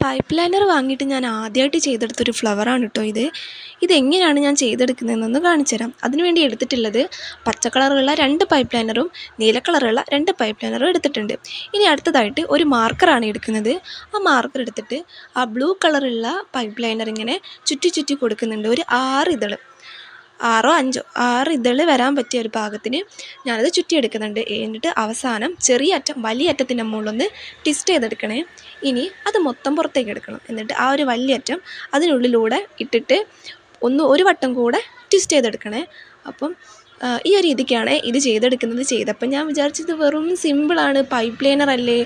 Pipe liner വാങ്ങിയിട്ട് ഞാൻ ആദ്യമായിട്ട് ചെയ്തെടുത്തൊരു ഫ്ലവറാണ് കേട്ടോ ഇത്. ഇതെങ്ങനെയാണ് ഞാൻ ചെയ്തെടുക്കുന്നതെന്നൊന്ന് കാണിച്ചു തരാം. അതിനുവേണ്ടി എടുത്തിട്ടുള്ളത് പച്ച കളറുള്ള 2 പൈപ്പ് ലൈനറും നീല കളറുള്ള 2 പൈപ്പ് ലൈനറും എടുത്തിട്ടുണ്ട്. ഇനി അടുത്തതായിട്ട് ഒരു മാർക്കറാണ് എടുക്കുന്നത്. ആ മാർക്കർ എടുത്തിട്ട് ആ ബ്ലൂ കളറുള്ള പൈപ്പ് ലൈനർ ഇങ്ങനെ ചുറ്റി ചുറ്റി കൊടുക്കുന്നുണ്ട്. ഒരു 6 ഇതൾ, 6 5 6 ഇതൾ വരാൻ പറ്റിയ ഒരു പാകത്തിന് ഞാനത് ചുറ്റിയെടുക്കുന്നുണ്ട്. എന്നിട്ട് അവസാനം ചെറിയ അറ്റം വലിയ അറ്റത്തിൻ്റെ മുകളിലൊന്ന് ട്വിസ്റ്റ് ചെയ്തെടുക്കണേ. ഇനി അത് മൊത്തം പുറത്തേക്ക് എടുക്കണം. എന്നിട്ട് ആ ഒരു വലിയ അറ്റം അതിനുള്ളിലൂടെ ഇട്ടിട്ട് ഒരു വട്ടം കൂടെ ട്വിസ്റ്റ് ചെയ്തെടുക്കണേ. അപ്പം ഈ ഒരു രീതിക്കാണ് ഇത് ചെയ്തപ്പോൾ ഞാൻ വിചാരിച്ചത് വെറും സിമ്പിളാണ്, പൈപ്പ് ലൈനർ അല്ലേ,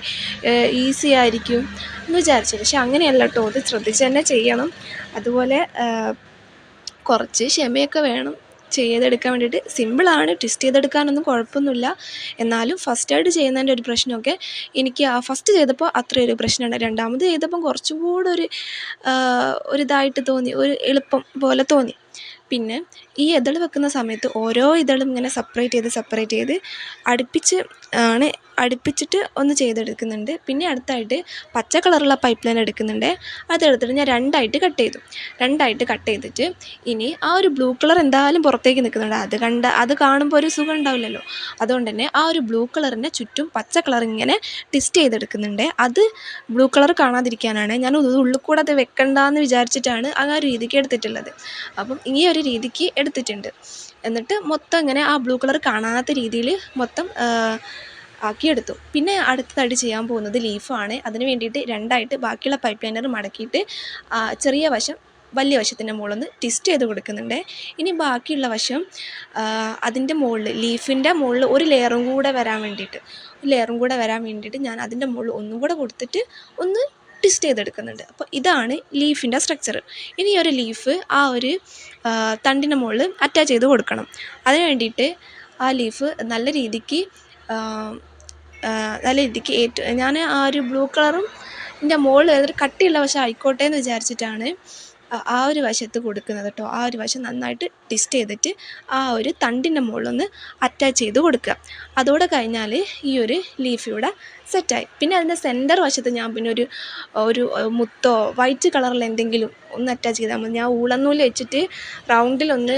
ഈസി ആയിരിക്കും എന്ന് വിചാരിച്ചത്. പക്ഷെ അങ്ങനെയല്ല കേട്ടോ, ഇത് ശ്രദ്ധിച്ച് തന്നെ ചെയ്യണം. അതുപോലെ കുറച്ച് ക്ഷമയൊക്കെ വേണം ചെയ്തെടുക്കാൻ വേണ്ടിയിട്ട്. സിമ്പിളാണ്, ട്വിസ്റ്റ് ചെയ്തെടുക്കാനൊന്നും കുഴപ്പമൊന്നുമില്ല. എന്നാലും ഫസ്റ്റായിട്ട് ചെയ്യുന്നതിൻ്റെ ഒരു പ്രശ്നമൊക്കെ എനിക്ക് ഫസ്റ്റ് ചെയ്തപ്പോൾ അത്രയൊരു പ്രശ്നമുണ്ട്. രണ്ടാമത് ചെയ്തപ്പം കുറച്ചും കൂടെ ഒരിതായിട്ട് തോന്നി, ഒരു എളുപ്പം പോലെ തോന്നി. പിന്നെ ഈ ഇതൾ വെക്കുന്ന സമയത്ത് ഓരോ ഇതളും ഇങ്ങനെ സെപ്പറേറ്റ് ചെയ്ത് അടുപ്പിച്ചിട്ട് ഒന്ന് ചെയ്തെടുക്കുന്നുണ്ട്. പിന്നെ അടുത്തായിട്ട് പച്ച കളറുള്ള പൈപ്പ് ലൈൻ എടുക്കുന്നുണ്ട്. അതെടുത്തിട്ട് ഞാൻ രണ്ടായിട്ട് കട്ട് ചെയ്തിട്ട് ഇനി ആ ഒരു ബ്ലൂ കളർ എന്തായാലും പുറത്തേക്ക് നിൽക്കുന്നുണ്ട്. അത് കാണുമ്പോൾ ഒരു സുഖം ഉണ്ടാവില്ലല്ലോ. അതുകൊണ്ട് തന്നെ ആ ഒരു ബ്ലൂ കളറിൻ്റെ ചുറ്റും പച്ച കളർ ഇങ്ങനെ ട്വിസ്റ്റ് ചെയ്തെടുക്കുന്നുണ്ട്. അത് ബ്ലൂ കളർ കാണാതിരിക്കാനാണ്. ഞാൻ ഉള്ളിൽ കൂടെ അത് വെക്കണ്ടെന്ന് വിചാരിച്ചിട്ടാണ് ആ ഒരു രീതിക്ക് എടുത്തിട്ടുള്ളത്. അപ്പം ഈ ഒരു രീതിക്ക് എടുത്തിട്ടുണ്ട്. എന്നിട്ട് മൊത്തം ഇങ്ങനെ ആ ബ്ലൂ കളർ കാണാത്ത രീതിയിൽ മൊത്തം ആക്കിയെടുത്തു. പിന്നെ അടുത്തതായിട്ട് ചെയ്യാൻ പോകുന്നത് ലീഫാണ്. അതിന് വേണ്ടിയിട്ട് രണ്ടായിട്ട് ബാക്കിയുള്ള പൈപ്പ് ലൈനർ മടക്കിയിട്ട് ചെറിയ വശം വലിയ വശത്തിൻ്റെ മുകളിൽ ട്വിസ്റ്റ് ചെയ്ത് കൊടുക്കുന്നുണ്ട്. ഇനി ബാക്കിയുള്ള വശം അതിൻ്റെ മുകളിൽ, ലീഫിൻ്റെ മുകളിൽ ഒരു ലെയറും കൂടെ വരാൻ വേണ്ടിയിട്ട് ഞാൻ അതിൻ്റെ മുകളിൽ ഒന്നും കൂടെ കൊടുത്തിട്ട് ഒന്ന് ട്വിസ്റ്റ് ചെയ്തെടുക്കുന്നുണ്ട്. അപ്പോൾ ഇതാണ് ലീഫിൻ്റെ സ്ട്രക്ചർ. ഇനി ഒരു ലീഫ് ആ ഒരു തണ്ടിൻ്റെ മുകളിൽ അറ്റാച്ച് ചെയ്ത് കൊടുക്കണം. അതിന് വേണ്ടിയിട്ട് ആ ലീഫ് നല്ല രീതിക്ക് ഞാൻ ആ ഒരു ബ്ലൂ കളറും ഇതിൻ്റെ മുകളിൽ ഏതൊരു കട്ടിയുള്ള വശം ആയിക്കോട്ടെ എന്ന് വിചാരിച്ചിട്ടാണ് ആ ഒരു വശത്ത് കൊടുക്കുന്നത് കേട്ടോ. ആ ഒരു വശം നന്നായിട്ട് ട്വിസ്റ്റ് ചെയ്തിട്ട് ആ ഒരു തണ്ടിൻ്റെ മുകളിലൊന്ന് അറ്റാച്ച് ചെയ്ത് കൊടുക്കുക. അതോടെ കഴിഞ്ഞാൽ ഈ ഒരു ലീഫ് ഇവിടെ സെറ്റായി. പിന്നെ അതിൻ്റെ സെൻറ്റർ വശത്ത് ഞാൻ പിന്നെ ഒരു മുത്തോ വൈറ്റ് കളറിൽ എന്തെങ്കിലും ഒന്ന് അറ്റാച്ച് ചെയ്താൽ മതി. ഞാൻ ഊളനൂല് വെച്ചിട്ട് റൗണ്ടിലൊന്ന്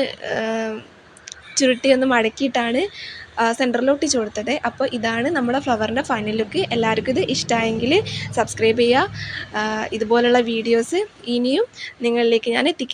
ചുരുട്ടി ഒന്ന് മടക്കിയിട്ടാണ് സെൻറ്ററിലോട്ട് കൊടുത്തത്. അപ്പോൾ ഇതാണ് നമ്മുടെ ഫ്ലവറിൻ്റെ ഫൈനൽ ലുക്ക്. എല്ലാവർക്കും ഇത് ഇഷ്ടമായെങ്കിൽ സബ്സ്ക്രൈബ് ചെയ്യുക. ഇതുപോലുള്ള വീഡിയോസ് ഇനിയും നിങ്ങളിലേക്ക് ഞാൻ എത്തിക്കാം.